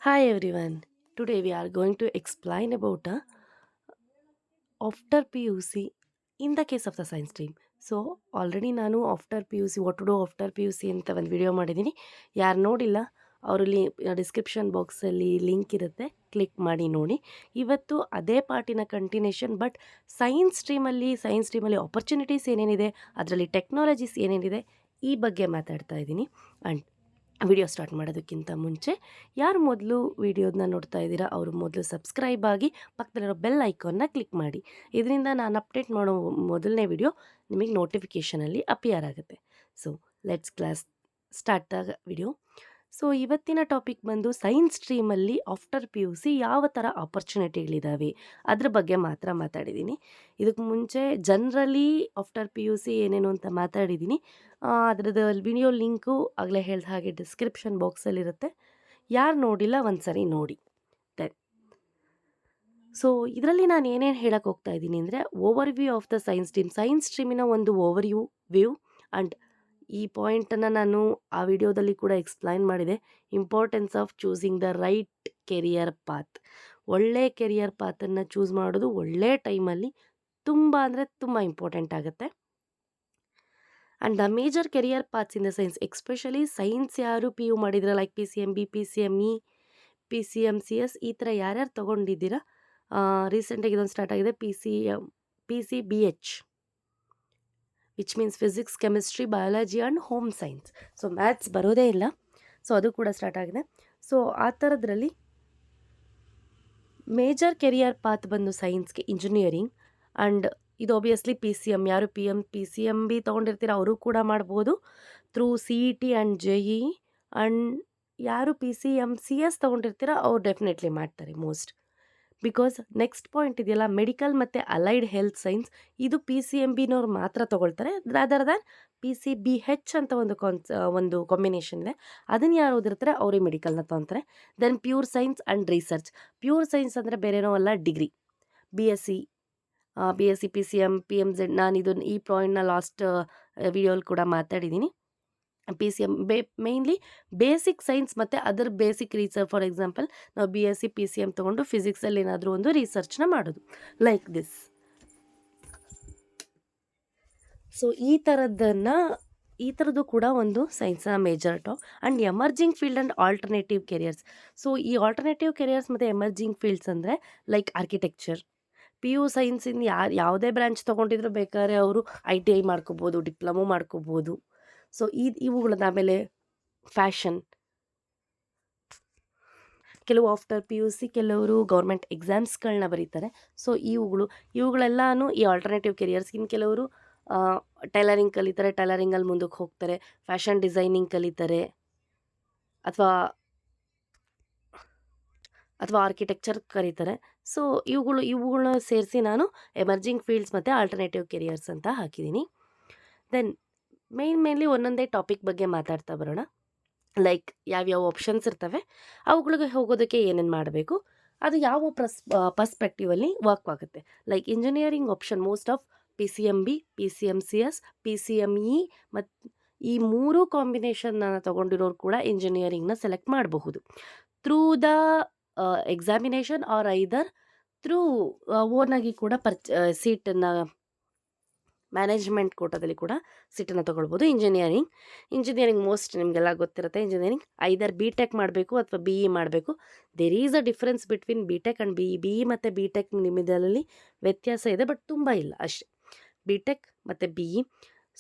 Hi everyone. Today we are going to explain about after PUC in the case of the science stream. So already ನಾನು after P U C what to do after P U C ಅಂತ ಒಂದು video ಮಾಡಿದ್ದೀನಿ. ಯಾರು ನೋಡಿಲ್ಲ ಅವರು description ಬಾಕ್ಸಲ್ಲಿ link ಇರುತ್ತೆ, click ಮಾಡಿ ನೋಡಿ. ಇವತ್ತು ಅದೇ ಪಾರ್ಟಿನ ಕಂಟಿನ್ಯೂಷನ್, ಬಟ್ ಸೈನ್ಸ್ ಸ್ಟ್ರೀಮಲ್ಲಿ ಆಪರ್ಚುನಿಟೀಸ್ ಏನೇನಿದೆ, ಅದರಲ್ಲಿ ಟೆಕ್ನಾಲಜೀಸ್ ಏನೇನಿದೆ, ಈ ಬಗ್ಗೆ ಮಾತಾಡ್ತಾ ಇದ್ದೀನಿ. ಆ್ಯಂಡ್ ವಿಡಿಯೋ ಸ್ಟಾರ್ಟ್ ಮಾಡೋದಕ್ಕಿಂತ ಮುಂಚೆ ಯಾರು ಮೊದಲು ವಿಡಿಯೋದನ್ನ ನೋಡ್ತಾ ಇದ್ದೀರಾ ಅವರು ಮೊದಲು ಸಬ್ಸ್ಕ್ರೈಬ್ ಆಗಿ ಪಕ್ಕದಲ್ಲಿರೋ ಬೆಲ್ ಐಕಾನ್ನ ಕ್ಲಿಕ್ ಮಾಡಿ. ಇದರಿಂದ ನಾನು ಅಪ್ಡೇಟ್ ಮಾಡೋ ಮೊದಲನೇ ವಿಡಿಯೋ ನಿಮಗೆ ನೋಟಿಫಿಕೇಷನಲ್ಲಿ ಅಪಿಯರ್ ಆಗುತ್ತೆ. So class start the video. So ಇವತ್ತಿನ ಟಾಪಿಕ್ ಬಂದು ಸೈನ್ಸ್ ಸ್ಟ್ರೀಮಲ್ಲಿ ಆಫ್ಟರ್ ಪಿ ಯು ಸಿ ಯಾವ ಥರ ಆಪರ್ಚುನಿಟಿಗಳಿದ್ದಾವೆ ಅದ್ರ ಬಗ್ಗೆ ಮಾತ್ರ ಮಾತಾಡಿದ್ದೀನಿ. ಇದಕ್ಕೆ ಮುಂಚೆ generally after P U C ಏನೇನು ಅಂತ ಮಾತಾಡಿದ್ದೀನಿ. ಅದ್ರದ್ದು ವಿಡಿಯೋ ಲಿಂಕು ಆಗಲೇ ಹೇಳಿದ ಹಾಗೆ ಡಿಸ್ಕ್ರಿಪ್ಷನ್ ಬಾಕ್ಸಲ್ಲಿರುತ್ತೆ. ಯಾರು ನೋಡಿಲ್ಲ ಒಂದು ಸರಿ ನೋಡಿ. ದೆನ್ ಸೊ ಇದರಲ್ಲಿ ನಾನು ಏನೇನು ಹೇಳಕ್ಕೆ ಹೋಗ್ತಾ ಇದ್ದೀನಿ ಅಂದರೆ, overview of the science ಸ್ಟ್ರೀಮಿನ ಒಂದು ಓವರ್ ವ್ಯೂ ಆ್ಯಂಡ್ ಈ ಪಾಯಿಂಟನ್ನು ನಾನು ಆ ವಿಡಿಯೋದಲ್ಲಿ ಕೂಡ ಎಕ್ಸ್ಪ್ಲೈನ್ ಮಾಡಿದೆ. Importance of choosing the right career path. ಒಳ್ಳೆ ಕೆರಿಯರ್ ಪಾತನ್ನು ಚೂಸ್ ಮಾಡೋದು ಒಳ್ಳೆ ಟೈಮಲ್ಲಿ ತುಂಬ ಅಂದರೆ ತುಂಬ ಇಂಪಾರ್ಟೆಂಟ್ ಆಗುತ್ತೆ. And the major career paths in the science, especially science ಯಾರು ಪಿ ಯು ಮಾಡಿದ್ರೆ, like P C M B, P C M E, P C M C S, ಈ ಥರ ಯಾರ್ಯಾರು ತೊಗೊಂಡಿದ್ದೀರಾ. ರೀಸೆಂಟಾಗಿ ಇದೊಂದು ಸ್ಟಾರ್ಟ್ ಆಗಿದೆ, P C B H, which means physics, chemistry, biology and home science. So maths ಬರೋದೇ ಇಲ್ಲ, ಸೊ ಅದು ಕೂಡ ಸ್ಟಾರ್ಟ್ ಆಗಿದೆ. ಸೊ ಆ ಥರದ್ರಲ್ಲಿ ಮೇಜರ್ ಕೆರಿಯರ್ ಪಾತ್ ಬಂದು ಸೈನ್ಸ್ಗೆ ಇಂಜಿನಿಯರಿಂಗ್. ಆ್ಯಂಡ್ ಇದು ಆಬ್ವಿಯಸ್ಲಿ ಪಿ ಸಿ ಎಮ್, ಯಾರು ಪಿ ಸಿ ಎಮ್ ಬಿ ತೊಗೊಂಡಿರ್ತೀರ ಅವರು ಕೂಡ ಮಾಡ್ಬೋದು through C E T and J E. And ಯಾರು P C M C S ತೊಗೊಂಡಿರ್ತೀರ ಅವ್ರು ಡೆಫಿನೆಟ್ಲಿ ಮಾಡ್ತಾರೆ ಮೋಸ್ಟ್. ಬಿಕಾಸ್ ನೆಕ್ಸ್ಟ್ ಪಾಯಿಂಟ್ ಇದೆಯಲ್ಲ, ಮೆಡಿಕಲ್ ಮತ್ತು ಅಲೈಡ್ ಹೆಲ್ತ್ ಸೈನ್ಸ್, ಇದು ಪಿ ಸಿ ಎಮ್ ಬಿನವ್ರು ಮಾತ್ರ ತೊಗೊಳ್ತಾರೆ, rather than P C B H ಅಂತ ಒಂದು ಕಾಂಬಿನೇಷನ್ ಇದೆ. ಅದನ್ನು ಯಾರು ಓದಿರ್ತಾರೆ ಅವ್ರಿಗೆ ಮೆಡಿಕಲ್ನ ತೊಗೊತಾರೆ. Then pure science and research. Pure science ಅಂದರೆ ಬೇರೆನೋ ಅಲ್ಲ, degree, B S C, P C M, P M Z. ನಾನು ಈ ಪಾಯಿಂಟ್ನ ಲಾಸ್ಟ್ ವಿಡಿಯೋಲಿ ಕೂಡ ಮಾತಾಡಿದ್ದೀನಿ. P C M mainly basic science ಮತ್ತು other basic research. For example, ನಾವು B S C P C M ತೊಗೊಂಡು ಫಿಸಿಕ್ಸಲ್ಲಿ ಏನಾದರೂ ಒಂದು ರಿಸರ್ಚ್ನ ಮಾಡೋದು, ಲೈಕ್ ದಿಸ್. ಸೊ ಈ ಥರದ್ದು ಕೂಡ ಒಂದು ಸೈನ್ಸ್ನ major top. And emerging field and alternative careers. So ಈ ಆಲ್ಟರ್ನೇಟಿವ್ ಕೆರಿಯರ್ಸ್ ಮತ್ತು ಎಮರ್ಜಿಂಗ್ ಫೀಲ್ಡ್ಸ್ ಅಂದರೆ, ಲೈಕ್ ಆರ್ಕಿಟೆಕ್ಚರ್. ಪಿ ಯು ಸೈನ್ಸಿಂದ ಯಾವುದೇ ಬ್ರ್ಯಾಂಚ್ ತೊಗೊಂಡಿದ್ರು ಬೇಕಾದ್ರೆ ಅವರು ಐ ಟಿ ಐ ಮಾಡ್ಕೋಬೋದು, ಡಿಪ್ಲೊಮೊ ಮಾಡ್ಕೋಬೋದು. ಸೊ ಇವುಗಳನ್ನ, ಆಮೇಲೆ ಫ್ಯಾಷನ್, ಕೆಲವು ಆಫ್ಟರ್ ಪಿ ಯು ಸಿ ಕೆಲವರು ಗೌರ್ಮೆಂಟ್ ಎಕ್ಸಾಮ್ಸ್ಗಳನ್ನ ಬರೀತಾರೆ. ಸೊ ಇವುಗಳೆಲ್ಲನೂ ಈ ಆಲ್ಟರ್ನೇಟಿವ್ ಕೆರಿಯರ್ಸ್. ಇನ್ನು ಕೆಲವರು ಟೈಲರಿಂಗ್ ಕಲಿತಾರೆ, ಟೈಲರಿಂಗಲ್ಲಿ ಮುಂದಕ್ಕೆ ಹೋಗ್ತಾರೆ, ಫ್ಯಾಷನ್ ಡಿಸೈನಿಂಗ್ ಕಲಿತಾರೆ, ಅಥವಾ ಆರ್ಕಿಟೆಕ್ಚರ್ ಕರೀತಾರೆ. ಸೊ ಇವುಗಳನ್ನ ಸೇರಿಸಿ ನಾನು ಎಮರ್ಜಿಂಗ್ ಫೀಲ್ಡ್ಸ್ ಮತ್ತು ಆಲ್ಟರ್ನೇಟಿವ್ ಕೆರಿಯರ್ಸ್ ಅಂತ ಹಾಕಿದ್ದೀನಿ. ದೆನ್ ಮೇನ್ಲಿ ಒಂದೊಂದೇ ಟಾಪಿಕ್ ಬಗ್ಗೆ ಮಾತಾಡ್ತಾ ಬರೋಣ. ಲೈಕ್ ಯಾವ್ಯಾವ ಆಪ್ಷನ್ಸ್ ಇರ್ತವೆ, ಅವುಗಳಿಗೆ ಹೋಗೋದಕ್ಕೆ ಏನೇನು ಮಾಡಬೇಕು, ಅದು ಯಾವ ಪರ್ಸ್ಪೆಕ್ಟಿವಲ್ಲಿ ವರ್ಕ್ ಆಗುತ್ತೆ. Like engineering option most of P C M B, P C M C S, P C M E ಮತ್ತು ಈ ಮೂರು ಕಾಂಬಿನೇಷನ್ನ ತೊಗೊಂಡಿರೋರು ಕೂಡ ಇಂಜಿನಿಯರಿಂಗ್ನ ಸೆಲೆಕ್ಟ್ ಮಾಡಬಹುದು through the examination or either through ಓನಾಗಿ ಕೂಡ ಸೀಟನ್ನು ಮ್ಯಾನೇಜ್ಮೆಂಟ್ ಕೋಟಾದಲ್ಲಿ ಕೂಡ ಸೀಟನ್ನು ತೊಗೊಳ್ಬೋದು. ಇಂಜಿನಿಯರಿಂಗ್ ಮೋಸ್ಟ್ ನಿಮಗೆಲ್ಲ ಗೊತ್ತಿರುತ್ತೆ. ಇಂಜಿನಿಯರಿಂಗ್ ಐದರ್ ಬಿ ಟೆಕ್ ಮಾಡಬೇಕು ಅಥವಾ ಬಿ ಇ ಮಾಡಬೇಕು. There is a difference between B tech and B E ಮತ್ತು ಬಿ ಟೆಕ್ ನಿಮ್ಮದಲ್ಲಿ ವ್ಯತ್ಯಾಸ ಇದೆ, ಬಟ್ ತುಂಬ ಇಲ್ಲ ಅಷ್ಟೇ. ಬಿ ಟೆಕ್ ಮತ್ತು B E.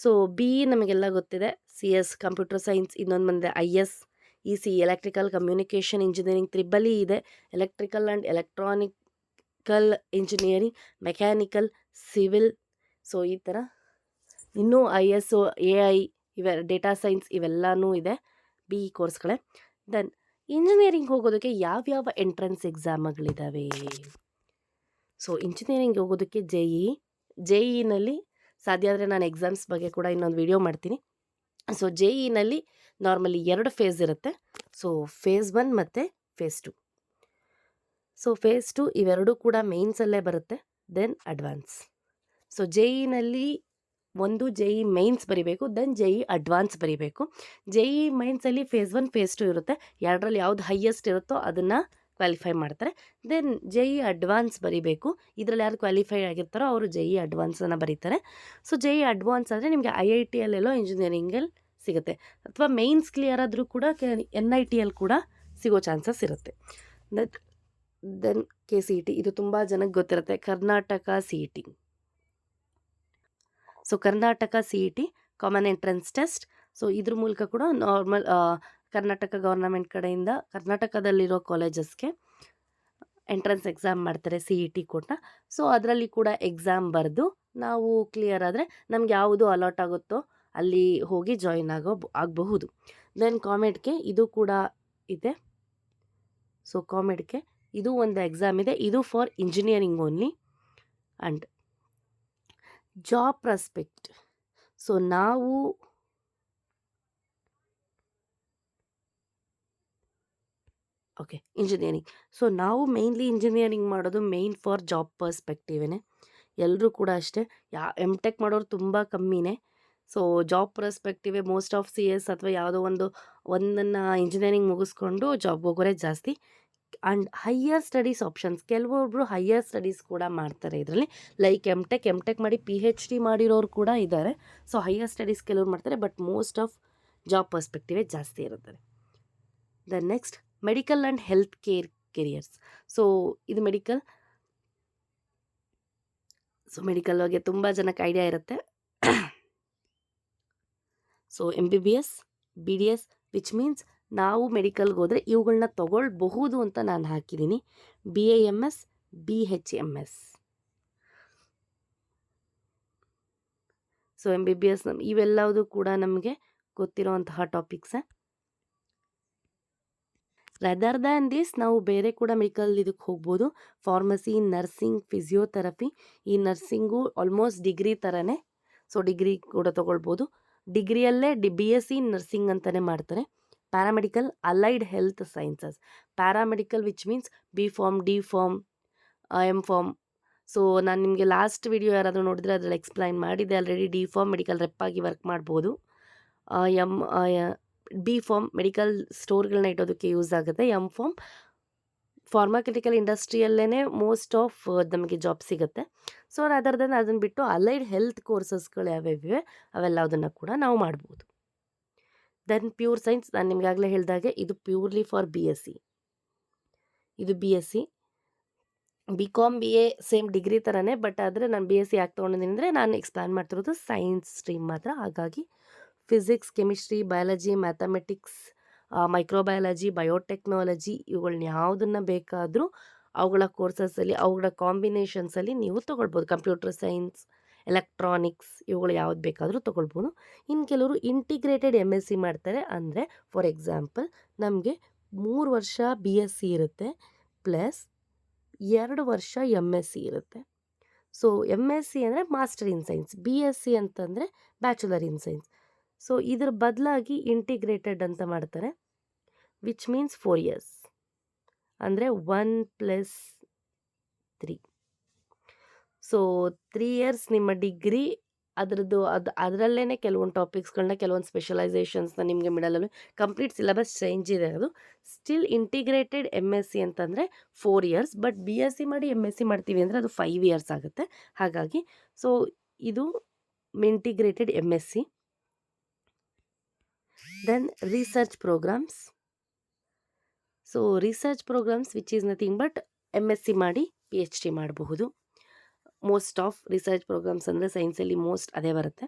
So B E ನಮಗೆಲ್ಲ ಗೊತ್ತಿದೆ, ಸಿ ಎಸ್ ಕಂಪ್ಯೂಟರ್ ಸೈನ್ಸ್, ಇನ್ನೊಂದು ಬಂದರೆ I S, E C electrical communication engineering, triple E ಇದೆ, electrical and electronical engineering, mechanical, civil. So ಈ ಥರ ಇನ್ನೂ I S O, A I, data science ಇವೆಲ್ಲನೂ ಇದೆ, ಬಿ ಇ ಕೋರ್ಸ್ಗಳೇ. ದೆನ್ ಇಂಜಿನಿಯರಿಂಗ್ ಹೋಗೋದಕ್ಕೆ ಯಾವ್ಯಾವ ಎಂಟ್ರೆನ್ಸ್ ಎಕ್ಸಾಮ್ಗಳಿದ್ದಾವೆ. ಸೊ ಇಂಜಿನಿಯರಿಂಗ್ ಹೋಗೋದಕ್ಕೆ ಜೆ ಇನಲ್ಲಿ ಸಾಧ್ಯ ಆದರೆ ನಾನು ಎಕ್ಸಾಮ್ಸ್ ಬಗ್ಗೆ ಕೂಡ ಇನ್ನೊಂದು ವಿಡಿಯೋ ಮಾಡ್ತೀನಿ. ಸೊ ಜೆ ಇನಲ್ಲಿ ನಾರ್ಮಲಿ 2 ಫೇಸ್ ಇರುತ್ತೆ. ಸೊ ಫೇಸ್ 1 ಮತ್ತು ಫೇಸ್ 2. ಸೊ ಫೇಸ್ 2 ಇವೆರಡೂ ಕೂಡ ಮೇನ್ಸಲ್ಲೇ ಬರುತ್ತೆ, ದೆನ್ ಅಡ್ವಾನ್ಸ್. ಸೊ ಜೆ ಇನಲ್ಲಿ ಒಂದು JEE ಮೈನ್ಸ್ ಬರಿಬೇಕು, ದೆನ್ JEE ಅಡ್ವಾನ್ಸ್ ಬರಿಬೇಕು. JEE ಮೈನ್ಸಲ್ಲಿ ಫೇಸ್ 1 ಫೇಸ್ 2 ಇರುತ್ತೆ. ಎರಡರಲ್ಲಿ ಯಾವ್ದು ಹೈಯೆಸ್ಟ್ ಇರುತ್ತೋ ಅದನ್ನು ಕ್ವಾಲಿಫೈ ಮಾಡ್ತಾರೆ. ದೆನ್ JEE ಅಡ್ವಾನ್ಸ್ ಬರಿಬೇಕು. ಇದರಲ್ಲಿ ಯಾರು ಕ್ವಾಲಿಫೈ ಆಗಿರ್ತಾರೋ ಅವರು JEE ಅಡ್ವಾನ್ಸನ್ನು ಬರೀತಾರೆ. ಸೊ JEE ಅಡ್ವಾನ್ಸ್ ಅಂದರೆ ನಿಮಗೆ IITಯಲ್ಲೆಲ್ಲೋ ಇಂಜಿನಿಯರಿಂಗಲ್ಲಿ ಸಿಗುತ್ತೆ, ಅಥವಾ ಮೈನ್ಸ್ ಕ್ಲಿಯರ್ ಆದರೂ ಕೂಡ NITಯಲ್ಲಿ ಕೂಡ ಸಿಗೋ ಚಾನ್ಸಸ್ ಇರುತ್ತೆ. ದೆನ್ KCET, ಇದು ತುಂಬ ಜನಕ್ಕೆ ಗೊತ್ತಿರುತ್ತೆ, Karnataka CET. So Karnataka CET common entrance test. So ಇದ್ರ ಮೂಲಕ ಕೂಡ ನಾರ್ಮಲ್ ಕರ್ನಾಟಕ ಗೌರ್ನಮೆಂಟ್ ಕಡೆಯಿಂದ ಕರ್ನಾಟಕದಲ್ಲಿರೋ ಕಾಲೇಜಸ್ಗೆ ಎಂಟ್ರೆನ್ಸ್ ಎಕ್ಸಾಮ್ ಮಾಡ್ತಾರೆ CET ಕೂಡ. ಸೊ ಅದರಲ್ಲಿ ಕೂಡ ಎಕ್ಸಾಮ್ ಬರೆದು ನಾವು ಕ್ಲಿಯರ್ ಆದರೆ ನಮ್ಗೆ ಯಾವುದು ಅಲಾಟ್ ಆಗುತ್ತೋ ಅಲ್ಲಿ ಹೋಗಿ ಜಾಯಿನ್ ಆಗಬಹುದು. ದೆನ್ ಕಾಮೆಡ್ಗೆ ಇದು ಕೂಡ ಇದೆ. ಸೊ ಕಾಮೆಡ್ಗೆ ಇದು ಒಂದು ಎಕ್ಸಾಮ್ ಇದೆ, ಇದು for engineering only. And job prospect, so ನಾವು ಇಂಜಿನಿಯರಿಂಗ್, ಸೊ ನಾವು ಮೇಯ್ನ್ಲಿ ಇಂಜಿನಿಯರಿಂಗ್ ಮಾಡೋದು ಮೇಯ್ನ್ ಫಾರ್ ಜಾಬ್ ಪರ್ಸ್ಪೆಕ್ಟಿವೇನೆ. ಎಲ್ಲರೂ ಕೂಡ ಅಷ್ಟೇ, MTech ಮಾಡೋರು ತುಂಬ ಕಮ್ಮಿನೇ. ಸೊ ಜಾಬ್ ಪರ್ಸ್ಪೆಕ್ಟಿವೇ ಮೋಸ್ಟ್ ಆಫ್ CS ಅಥವಾ ಯಾವುದೋ ಒಂದನ್ನು ಇಂಜಿನಿಯರಿಂಗ್ ಮುಗಿಸ್ಕೊಂಡು ಜಾಬ್ಗೆ ಹೋಗೋರೆ ಜಾಸ್ತಿ. ಆ್ಯಂಡ್ ಹೈಯರ್ ಸ್ಟಡೀಸ್ ಆಪ್ಷನ್ಸ್, ಕೆಲವೊಬ್ಬರು ಹೈಯರ್ ಸ್ಟಡೀಸ್ ಕೂಡ ಮಾಡ್ತಾರೆ ಇದರಲ್ಲಿ, ಲೈಕ್ MTech ಮಾಡಿ PhD ಮಾಡಿರೋರು ಕೂಡ ಇದ್ದಾರೆ. ಸೊ ಹೈಯರ್ ಸ್ಟಡೀಸ್ ಕೆಲವ್ರು ಮಾಡ್ತಾರೆ, ಬಟ್ ಮೋಸ್ಟ್ ಆಫ್ ಜಾಬ್ ಪರ್ಸ್ಪೆಕ್ಟಿವೇ ಜಾಸ್ತಿ ಇರುತ್ತದೆ. Then next medical and health care careers. So ಇದು ಮೆಡಿಕಲ್ ಬಗ್ಗೆ ತುಂಬ ಜನಕ್ಕೆ ಐಡಿಯಾ ಇರುತ್ತೆ. So MBBS, BDS, which means ನಾವು ಮೆಡಿಕಲ್ಗೆ ಹೋದರೆ ಇವುಗಳನ್ನ ತಗೊಳ್ಬಹುದು ಅಂತ ನಾನು ಹಾಕಿದ್ದೀನಿ. BAMS, BHMS. ಸೊ MBBS ಇವೆಲ್ಲವುದು ಕೂಡ ನಮಗೆ ಗೊತ್ತಿರೋವಂತಹ ಟಾಪಿಕ್ಸೇ. ರದರ್ ದ್ಯಾನ್ ದಿಸ್ ನಾವು ಬೇರೆ ಕೂಡ ಮೆಡಿಕಲ್ ಇದಕ್ಕೆ ಹೋಗ್ಬೋದು. Pharmacy, nursing, physiotherapy. ಈ ನರ್ಸಿಂಗು ಆಲ್ಮೋಸ್ಟ್ ಡಿಗ್ರಿ ಥರನೇ, ಸೊ ಡಿಗ್ರಿ ಕೂಡ ತೊಗೊಳ್ಬೋದು. ಡಿಗ್ರಿಯಲ್ಲೇ BSc ನರ್ಸಿಂಗ್ ಅಂತಲೇ ಮಾಡ್ತಾರೆ. Paramedical, allied health sciences. Paramedical which means B.Pharm, D.Pharm, M.Pharm. So ನಾನು ನಿಮಗೆ ಲಾಸ್ಟ್ ವಿಡಿಯೋ ಯಾರಾದರೂ ನೋಡಿದರೆ ಅದರಲ್ಲಿ ಎಕ್ಸ್ಪ್ಲೈನ್ ಮಾಡಿದೆ ಆಲ್ರೆಡಿ. D.Pharm ಮೆಡಿಕಲ್ ರೆಪ್ ಆಗಿ ವರ್ಕ್ ಮಾಡ್ಬೋದು. B.Pharm ಮೆಡಿಕಲ್ ಸ್ಟೋರ್ಗಳನ್ನ ಇಡೋದಕ್ಕೆ ಯೂಸ್ ಆಗುತ್ತೆ. M.Pharm ಫಾರ್ಮಾಕ್ಯುಟಿಕಲ್ ಇಂಡಸ್ಟ್ರಿಯಲ್ಲೇ ಮೋಸ್ಟ್ ಆಫ್ ನಮಗೆ ಜಾಬ್ ಸಿಗುತ್ತೆ. ಸೊ ಅದರ್ ದೆನ್ ಅದನ್ನು ಬಿಟ್ಟು ಅಲೈಡ್ ಹೆಲ್ತ್ ಕೋರ್ಸಸ್ಗಳು ಯಾವ್ಯಾವಿವೆ ಅವೆಲ್ಲದನ್ನು ಕೂಡ ನಾವು ಮಾಡ್ಬೋದು. ದೆನ್ ಪ್ಯೂರ್ ಸೈನ್ಸ್, ನಾನು ನಿಮಗಾಗಲೇ ಹೇಳಿದಾಗೆ ಇದು ಪ್ಯೂರ್ಲಿ ಫಾರ್ BSc. ಇದು BSc. BCom BA same degree ಥರನೇ, ಬಟ್ ಆದರೆ ನಾನು BSc ಯಾಕೆ ತೊಗೊಂಡಿದ್ದೀನಿ ಅಂದರೆ ನಾನು ಎಕ್ಸ್ಪ್ಲೇನ್ ಮಾಡ್ತಿರೋದು ಸೈನ್ಸ್ ಸ್ಟ್ರೀಮ್ ಮಾತ್ರ. ಹಾಗಾಗಿ physics, chemistry, biology, mathematics, microbiology, biotechnology ಇವುಗಳನ್ನ ಯಾವುದನ್ನು ಬೇಕಾದರೂ ಅವುಗಳ ಕೋರ್ಸಸಲ್ಲಿ ಅವುಗಳ ಕಾಂಬಿನೇಷನ್ಸಲ್ಲಿ ನೀವು ತೊಗೊಳ್ಬೋದು. ಕಂಪ್ಯೂಟರ್ ಸೈನ್ಸ್, ಎಲೆಕ್ಟ್ರಾನಿಕ್ಸ್ ಇವುಗಳು ಯಾವ್ದು ಬೇಕಾದರೂ ತೊಗೊಳ್ಬೋದು. ಇನ್ನು ಕೆಲವರು ಇಂಟಿಗ್ರೇಟೆಡ್ MSc ಮಾಡ್ತಾರೆ. ಅಂದರೆ ಫಾರ್ ಎಕ್ಸಾಂಪಲ್ ನಮಗೆ 3 ವರ್ಷ BSc ಇರುತ್ತೆ, ಪ್ಲಸ್ 2 ವರ್ಷ MSc ಇರುತ್ತೆ. ಸೊ MSc ಅಂದರೆ ಮಾಸ್ಟರ್ ಇನ್ ಸೈನ್ಸ್, BSc ಅಂತಂದರೆ ಬ್ಯಾಚುಲರ್ ಇನ್ ಸೈನ್ಸ್. ಸೊ ಇದ್ರ ಬದಲಾಗಿ ಇಂಟಿಗ್ರೇಟೆಡ್ ಅಂತ ಮಾಡ್ತಾರೆ, ವಿಚ್ ಮೀನ್ಸ್ 4 years, ಅಂದರೆ 1+3. ಸೊ 3 years ನಿಮ್ಮ ಡಿಗ್ರಿ, ಅದರಲ್ಲೇ ಕೆಲವೊಂದು ಟಾಪಿಕ್ಸ್ಗಳನ್ನ, ಕೆಲವೊಂದು ಸ್ಪೆಷಲೈಸೇಷನ್ಸ್ನ ನಿಮಗೆ ಮಿಡಲಲ್ಲಿ ಕಂಪ್ಲೀಟ್ ಸಿಲೆಬಸ್ ಚೇಂಜ್ ಇದೆ. ಅದು ಸ್ಟಿಲ್ ಇಂಟಿಗ್ರೇಟೆಡ್ MSc ಅಂತಂದರೆ 4 years, ಬಟ್ BSc ಮಾಡಿ MSc ಮಾಡ್ತೀವಿ ಅಂದರೆ ಅದು 5 years ಆಗುತ್ತೆ. ಹಾಗಾಗಿ ಸೊ ಇದು integrated MSc. Then research programmes. So research programmes which is nothing but MSc ಮಾಡಿ PhD ಮಾಡಬಹುದು. ಮೋಸ್ಟ್ ಆಫ್ ರಿಸರ್ಚ್ ಪ್ರೋಗ್ರಾಮ್ಸ್ ಅಂದರೆ ಸೈನ್ಸಲ್ಲಿ ಮೋಸ್ಟ್ ಅದೇ ಬರುತ್ತೆ.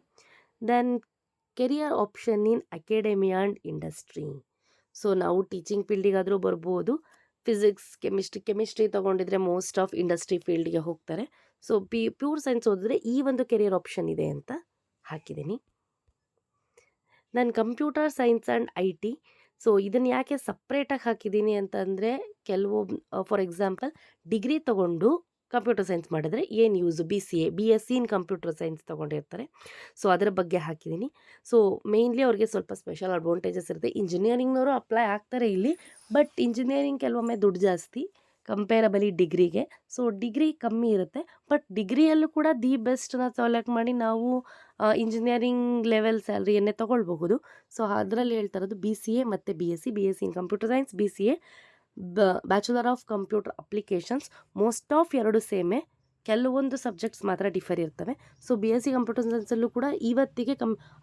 Then career option in academia and industry. So ನಾವು ಟೀಚಿಂಗ್ ಫೀಲ್ಡಿಗಾದರೂ ಬರ್ಬೋದು. ಫಿಸಿಕ್ಸ್, ಕೆಮಿಸ್ಟ್ರಿ ತೊಗೊಂಡಿದ್ರೆ ಮೋಸ್ಟ್ ಆಫ್ ಇಂಡಸ್ಟ್ರಿ ಫೀಲ್ಡ್ಗೆ ಹೋಗ್ತಾರೆ. ಸೊ ಪ್ಯೂರ್ ಸೈನ್ಸ್ ಓದಿದ್ರೆ ಈ ಒಂದು ಕೆರಿಯರ್ ಆಪ್ಷನ್ ಇದೆ ಅಂತ ಹಾಕಿದ್ದೀನಿ. ನಾನು computer science and IT. So ಇದನ್ನು ಯಾಕೆ ಸಪ್ರೇಟಾಗಿ ಹಾಕಿದ್ದೀನಿ ಅಂತಂದರೆ ಫಾರ್ ಎಕ್ಸಾಂಪಲ್ ಡಿಗ್ರಿ ತೊಗೊಂಡು ಕಂಪ್ಯೂಟರ್ ಸೈನ್ಸ್ ಮಾಡಿದ್ರೆ ಏನು use, BSc in computer science ತೊಗೊಂಡಿರ್ತಾರೆ. ಸೊ ಅದರ ಬಗ್ಗೆ ಹಾಕಿದ್ದೀನಿ. ಸೊ ಮೇಯ್ನ್ಲಿ ಅವ್ರಿಗೆ ಸ್ವಲ್ಪ ಸ್ಪೆಷಲ್ ಅಡ್ವಾಂಟೇಜಸ್ ಇರುತ್ತೆ. ಇಂಜಿನಿಯರಿಂಗ್ನವರು ಅಪ್ಲೈ ಆಗ್ತಾರೆ ಇಲ್ಲಿ, ಬಟ್ ಇಂಜಿನಿಯರಿಂಗ್ ಕೆಲವೊಮ್ಮೆ ದುಡ್ಡು ಜಾಸ್ತಿ ಕಂಪೇರಬಲಿ ಡಿಗ್ರಿಗೆ. ಸೊ ಡಿಗ್ರಿ ಕಮ್ಮಿ ಇರುತ್ತೆ, ಬಟ್ ಡಿಗ್ರಿಯಲ್ಲೂ ಕೂಡ ದಿ ಬೆಸ್ಟನ್ನ ಸೆಲೆಕ್ಟ್ ಮಾಡಿ ನಾವು ಇಂಜಿನಿಯರಿಂಗ್ ಲೆವೆಲ್ ಸ್ಯಾಲ್ರಿಯನ್ನೇ ತೊಗೊಳ್ಬಹುದು. ಸೊ ಅದರಲ್ಲಿ ಹೇಳ್ತಾ ಇರೋದು BCA ಮತ್ತು BSc in computer science, BCA bachelor of computer applications. Most of ಎರಡು ಸೇಮೇ, ಕೆಲವೊಂದು ಸಬ್ಜೆಕ್ಟ್ಸ್ ಮಾತ್ರ ಡಿಫರ್ ಇರ್ತವೆ. ಸೊ BSc ಕಂಪ್ಯೂಟರ್ ಸೈನ್ಸಲ್ಲೂ ಕೂಡ ಇವತ್ತಿಗೆ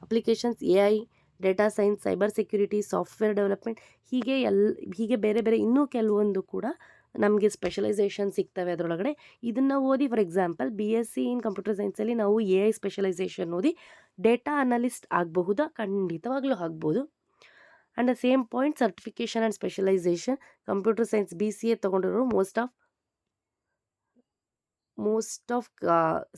applications AI, data science, cyber security, software development ಹೀಗೆ ಬೇರೆ ಬೇರೆ ಇನ್ನೂ ಕೆಲವೊಂದು ಕೂಡ ನಮಗೆ ಸ್ಪೆಷಲೈಸೇಷನ್ ಸಿಗ್ತವೆ ಅದರೊಳಗಡೆ. ಇದನ್ನು ಓದಿ for example BSc in computer ಸೈನ್ಸಲ್ಲಿ ನಾವು AI ಸ್ಪೆಷಲೈಸೇಷನ್ ಓದಿ ಡೇಟಾ ಅನಲಿಸ್ಟ್ ಆಗಬಹುದಾ? ಖಂಡಿತವಾಗ್ಲೂ ಆಗ್ಬೋದು. And the same point certification and specialisation computer science BCA ತೊಗೊಂಡಿರೋರು ಮೋಸ್ಟ್ ಆಫ್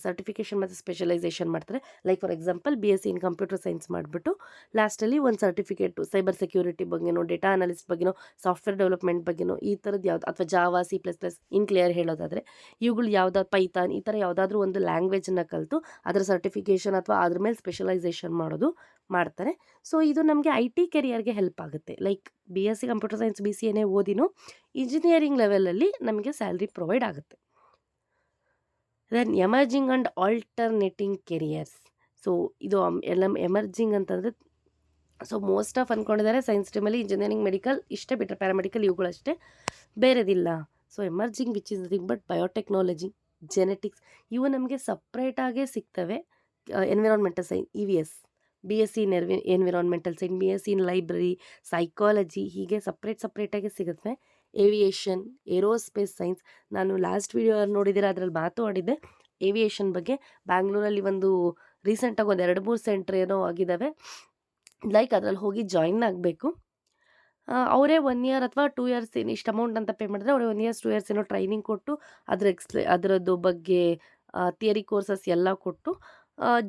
ಸರ್ಟಿಫಿಕೇಷನ್ ಮತ್ತು ಸ್ಪೆಷಲೈಸೇಷನ್ ಮಾಡ್ತಾರೆ. Like for example BSc in computer science ಮಾಡಿಬಿಟ್ಟು ಲಾಸ್ಟಲ್ಲಿ ಒಂದು ಸರ್ಟಿಫಿಕೇಟು ಸೈಬರ್ ಸೆಕ್ಯೂರಿಟಿ ಬಗ್ಗೆನೋ, ಡೇಟಾ ಅನಾಲಿಸ್ಟ್ ಬಗ್ಗೆನೋ, ಸಾಫ್ಟ್ವೇರ್ ಡೆವಲಪ್ಮೆಂಟ್ ಬಗ್ಗೆನೋ, ಈ ಥರದ್ದು ಯಾವ್ದು, ಅಥವಾ ಜಾವಾ, C++, ಇನ್ ಕ್ಲಿಯರ್ ಹೇಳೋದಾದರೆ ಇವುಗಳು ಯಾವುದಾದ್ರು ಪೈಥಾನ್, ಈ ಥರ ಯಾವುದಾದ್ರೂ ಒಂದು ಲ್ಯಾಂಗ್ವೇಜನ್ನು ಕಲಿತು ಅದರ ಸರ್ಟಿಫಿಕೇಷನ್ ಅಥವಾ ಅದ್ರ ಮೇಲೆ ಸ್ಪೆಷಲೈಸೇಷನ್ ಮಾಡ್ತಾರೆ. ಸೊ ಇದು ನಮಗೆ IT ಕೆರಿಯರ್ಗೆ ಹೆಲ್ಪ್ ಆಗುತ್ತೆ. ಲೈಕ್ BSc ಕಂಪ್ಯೂಟರ್ ಸೈನ್ಸ್ BCAನೇ ಓದಿನೂ ಇಂಜಿನಿಯರಿಂಗ್ ಲೆವೆಲಲ್ಲಿ ನಮಗೆ ಸ್ಯಾಲ್ರಿ ಪ್ರೊವೈಡ್ ಆಗುತ್ತೆ. Then emerging and alternating careers. So ಇದು ಎಲ್ಲ ಎಮರ್ಜಿಂಗ್ ಅಂತಂದರೆ, ಸೊ ಮೋಸ್ಟ್ ಆಫ್ ಅಂದ್ಕೊಂಡಿದ್ದಾರೆ ಸೈನ್ಸ್ ಸ್ಟ್ರೀಮಲ್ಲಿ ಇಂಜಿನಿಯರಿಂಗ್, ಮೆಡಿಕಲ್ ಇಷ್ಟೇ ಬಿಟ್ಟರೆ ಪ್ಯಾರಾಮೆಡಿಕಲ್ ಇವುಗಳಷ್ಟೇ, ಬೇರೆದಿಲ್ಲ. So emerging which is nothing but biotechnology, genetics, ಇವು ನಮಗೆ ಸಪ್ರೇಟಾಗೇ ಸಿಗ್ತವೆ. Environmental science EVS, BSc in environmental science, BSc in library, psychology, ಹೀಗೆ ಸಪ್ರೇಟಾಗಿ ಸಿಗುತ್ತೆ. ಏವಿಯೇಷನ್, ಏರೋಸ್ಪೇಸ್ ಸೈನ್ಸ್, ನಾನು ಲಾಸ್ಟ್ ವಿಡಿಯೋ ನೋಡಿದ್ದೀರ, ಅದರಲ್ಲಿ ಮಾತಾಡಿದ್ದೆ ಏವಿಯೇಷನ್ ಬಗ್ಗೆ. ಬ್ಯಾಂಗ್ಳೂರಲ್ಲಿ ಒಂದು ರೀಸೆಂಟಾಗಿ ಒಂದು 2-3 ಸೆಂಟ್ರ್ ಏನೋ ಆಗಿದ್ದಾವೆ. ಲೈಕ್ ಅದರಲ್ಲಿ ಹೋಗಿ ಜಾಯಿನ್ ಆಗಬೇಕು. ಅವರೇ 1 ಇಯರ್ ಅಥವಾ 2 ಇಯರ್ಸ್ ಏನು ಇಷ್ಟು ಅಮೌಂಟ್ ಅಂತ ಪೇ ಮಾಡಿದ್ರೆ ಅವರೇ 1 ಇಯರ್ಸ್ 2 ಇಯರ್ಸ್ ಏನೋ ಟ್ರೈನಿಂಗ್ ಕೊಟ್ಟು ಅದರದ್ದು ಬಗ್ಗೆ ಥಿಯರಿ ಕೋರ್ಸಸ್ ಎಲ್ಲ ಕೊಟ್ಟು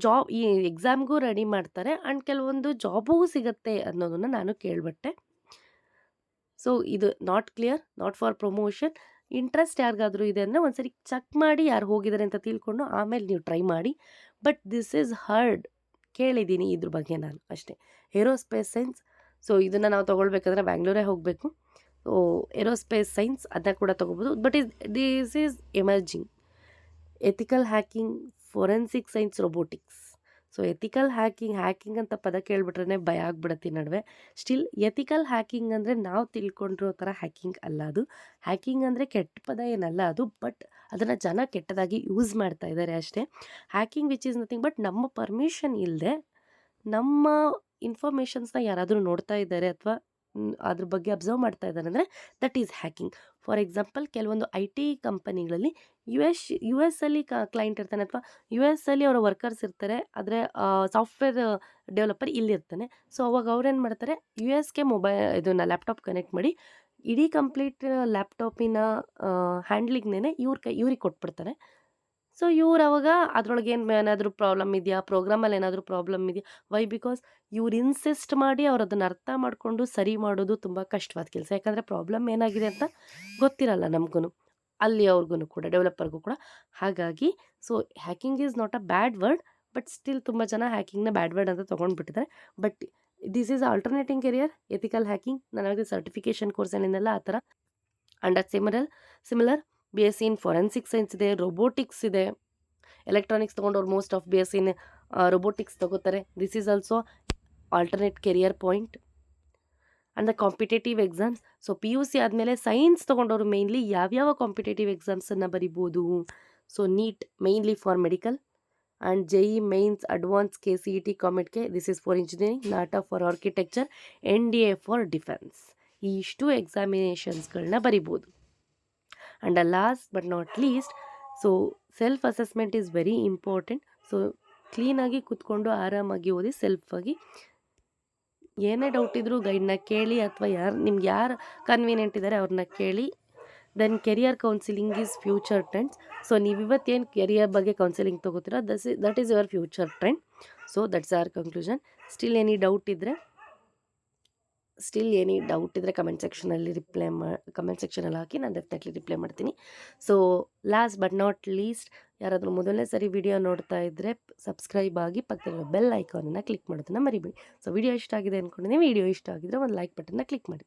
ಜಾಬ್ ಈ ಎಕ್ಸಾಮ್ಗೂ ರೆಡಿ ಮಾಡ್ತಾರೆ. ಆ್ಯಂಡ್ ಕೆಲವೊಂದು ಜಾಬೂ ಸಿಗುತ್ತೆ ಅನ್ನೋದನ್ನು ನಾನು ಕೇಳ್ಬಟ್ಟೆ. ಸೊ ಇದು not clear, not for promotion. Interest ಯಾರಿಗಾದರೂ ಇದೆ ಅಂದರೆ ಒಂದ್ಸರಿ ಚೆಕ್ ಮಾಡಿ ಯಾರು ಹೋಗಿದ್ದಾರೆ ಅಂತ ತಿಳ್ಕೊಂಡು ಆಮೇಲೆ ನೀವು ಟ್ರೈ ಮಾಡಿ. ಬಟ್ ದಿಸ್ ಈಸ್ ಹರ್ಡ್, ಕೇಳಿದ್ದೀನಿ ಇದ್ರ ಬಗ್ಗೆ ನಾನು ಅಷ್ಟೇ. ಏರೋಸ್ಪೇಸ್ ಸೈನ್ಸ್, ಸೊ ಇದನ್ನು ನಾವು ತೊಗೊಳ್ಬೇಕಾದ್ರೆ ಬ್ಯಾಂಗ್ಳೂರೇ ಹೋಗಬೇಕು. ಸೊ ಏರೋಸ್ಪೇಸ್ ಸೈನ್ಸ್ ಅದನ್ನ ಕೂಡ ತೊಗೋಬೋದು. But this is emerging. Ethical hacking, forensic science, robotics. So ethical hacking ಅಂತ ಪದ ಕೇಳಿಬಿಟ್ರೆ ಭಯ ಆಗ್ಬಿಡುತ್ತೆ ನಡುವೆ. ಸ್ಟಿಲ್ ಎಥಿಕಲ್ ಹ್ಯಾಕಿಂಗ್ ಅಂದರೆ ನಾವು ತಿಳ್ಕೊಂಡಿರೋ ಥರ ಹ್ಯಾಕಿಂಗ್ ಅಲ್ಲ ಅದು. ಹ್ಯಾಕಿಂಗ್ ಅಂದರೆ ಕೆಟ್ಟ ಪದ ಏನಲ್ಲ ಅದು, ಬಟ್ ಅದನ್ನು ಜನ ಕೆಟ್ಟದಾಗಿ ಯೂಸ್ ಮಾಡ್ತಾ ಇದ್ದಾರೆ ಅಷ್ಟೇ. Hacking which is nothing but ನಮ್ಮ ಪರ್ಮಿಷನ್ ಇಲ್ಲದೆ ನಮ್ಮ ಇನ್ಫಾರ್ಮೇಷನ್ಸ್ನ ಯಾರಾದರೂ ನೋಡ್ತಾ ಇದ್ದಾರೆ ಅಥವಾ ಅದ್ರ ಬಗ್ಗೆ ಅಬ್ಸರ್ವ್ ಮಾಡ್ತಾ ಇದ್ದಾರೆ ಅಂದರೆ that is hacking. For example ಕೆಲವೊಂದು IT ಕಂಪನಿಗಳಲ್ಲಿ ಯು ಎಸ್ ಅಲ್ಲಿ ಕ್ಲೈಂಟ್ ಇರ್ತಾನೆ, ಅಥವಾ US ಅಲ್ಲಿ ಅವರ ವರ್ಕರ್ಸ್ ಇರ್ತಾರೆ, ಆದರೆ ಸಾಫ್ಟ್ವೇರ್ ಡೆವಲಪರ್ ಇಲ್ಲಿರ್ತಾನೆ. ಸೊ ಅವಾಗ ಅವ್ರೇನು ಮಾಡ್ತಾರೆ, USಗೆ ಇದನ್ನು ಲ್ಯಾಪ್ಟಾಪ್ ಕನೆಕ್ಟ್ ಮಾಡಿ ಇಡೀ ಕಂಪ್ಲೀಟ್ ಲ್ಯಾಪ್ಟಾಪಿನ ಹ್ಯಾಂಡ್ಲಿಂಗ್ನೇ ಇವ್ರಿಗೆ ಕೊಟ್ಬಿಡ್ತಾರೆ. ಸೊ ಇವ್ರು ಅವಾಗ ಅದ್ರೊಳಗೆ ಏನಾದರೂ ಪ್ರಾಬ್ಲಮ್ ಇದೆಯಾ, ಪ್ರೋಗ್ರಾಮಲ್ಲಿ ಏನಾದರೂ ಪ್ರಾಬ್ಲಮ್ ಇದೆಯಾ, ವೈ ಬಿಕಾಸ್ ಇವ್ರು ಇನ್ಸಿಸ್ಟ್ ಮಾಡಿ ಅವ್ರು ಅದನ್ನು ಅರ್ಥ ಮಾಡಿಕೊಂಡು ಸರಿ ಮಾಡೋದು ತುಂಬ ಕಷ್ಟವಾದ ಕೆಲಸ. ಯಾಕಂದರೆ ಪ್ರಾಬ್ಲಮ್ ಏನಾಗಿದೆ ಅಂತ ಗೊತ್ತಿರಲ್ಲ ನಮಗೂ, ಅಲ್ಲಿ ಅವ್ರಿಗೂ ಕೂಡ, ಡೆವಲಪರ್ಗೂ ಕೂಡ. ಹಾಗಾಗಿ so hacking is not a bad word, but still ತುಂಬ ಜನ ಹ್ಯಾಕಿಂಗ್ನ ಬ್ಯಾಡ್ ವರ್ಡ್ ಅಂತ ತೊಗೊಂಡ್ಬಿಟ್ಟಿದ್ದಾರೆ. But this is alternating career, ethical hacking. ನನಗೆ ಸರ್ಟಿಫಿಕೇಷನ್ ಕೋರ್ಸ್ ಏನಿದೆಲ್ಲ ಆ ಥರ. ಆ್ಯಂಡ್ ಅಟ್ ಸಿಮಿಲರ್ BSc ಇನ್ ಫೊರೆನ್ಸಿಕ್ ಸೈನ್ಸ್ ಇದೆ, ರೊಬೋಟಿಕ್ಸ್ ಇದೆ. ಎಲೆಕ್ಟ್ರಾನಿಕ್ಸ್ ತೊಗೊಂಡವ್ರು most of BSc in robotics ತೊಗೋತಾರೆ. This is also alternate career point. And the competitive exams. So PUC ಆದಮೇಲೆ ಸೈನ್ಸ್ ತೊಗೊಂಡವರು ಮೇಯ್ನ್ಲಿ ಯಾವ್ಯಾವ ಕಾಂಪಿಟೇಟಿವ್ ಎಕ್ಸಾಮ್ಸನ್ನು ಬರಿಬೋದು? So NEET mainly for medical, and JEE mains, advance KCET, COMEDK, this is for engineering, NATA for architecture, NDA for defence. ಈ ಇಷ್ಟು ಎಕ್ಸಾಮಿನೇಷನ್ಸ್ಗಳನ್ನ ಬರಿಬೋದು. And last but not least, so self assessment is very important. So ಕ್ಲೀನಾಗಿ ಕೂತ್ಕೊಂಡು ಆರಾಮಾಗಿ ಓದಿ, ಸೆಲ್ಫಾಗಿ ಏನೇ doubt ಇದ್ದರೂ ಗೈಡ್ನ ಕೇಳಿ, ಅಥವಾ ನಿಮ್ಗೆ ಯಾರು ಕನ್ವೀನಿಯೆಂಟ್ ಇದ್ದಾರೆ ಅವ್ರನ್ನ ಕೇಳಿ. Then career counselling is future trends. So ನೀವು ಇವತ್ತೇನು ಕೆರಿಯರ್ ಬಗ್ಗೆ ಕೌನ್ಸಿಲಿಂಗ್ ತೊಗೋತೀರೋ that is your future trend. So that's our conclusion. Still any doubt ಇದ್ದರೆ ಕಮೆಂಟ್ ಸೆಕ್ಷನಲ್ಲಿ ಹಾಕಿ, ನಾನು ಡೆಫಿನೆಟ್ಲಿ ರಿಪ್ಲೈ ಮಾಡ್ತೀನಿ. So last but not least, ಯಾರಾದರೂ ಮೊದಲನೇ ಸರಿ ವಿಡಿಯೋ ನೋಡ್ತಾ ಇದ್ದರೆ ಸಬ್ಸ್ಕ್ರೈಬ್ ಆಗಿ ಪಕ್ಕದಲ್ಲಿರೋ ಬೆಲ್ ಐಕಾನನ್ನು ಕ್ಲಿಕ್ ಮಾಡೋದನ್ನು ಮರಿಬೇಡಿ. ಸೊ ವಿಡಿಯೋ ಇಷ್ಟ ಆಗಿದೆ ಅಂದ್ಕೊಂಡಿದ್ದೀನಿ. ವಿಡಿಯೋ ಇಷ್ಟ ಆಗಿದ್ರೆ ಒಂದು ಲೈಕ್ ಬಟನ್ನ ಕ್ಲಿಕ್ ಮಾಡಿ.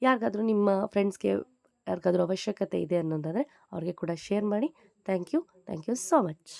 ಯಾರಿಗಾದರೂ ನಿಮ್ಮ ಫ್ರೆಂಡ್ಸ್ಗೆ ಯಾರಿಗಾದರೂ ಅವಶ್ಯಕತೆ ಇದೆ ಅನ್ನೋದಾದರೆ ಅವ್ರಿಗೆ ಕೂಡ ಶೇರ್ ಮಾಡಿ. Thank you so much.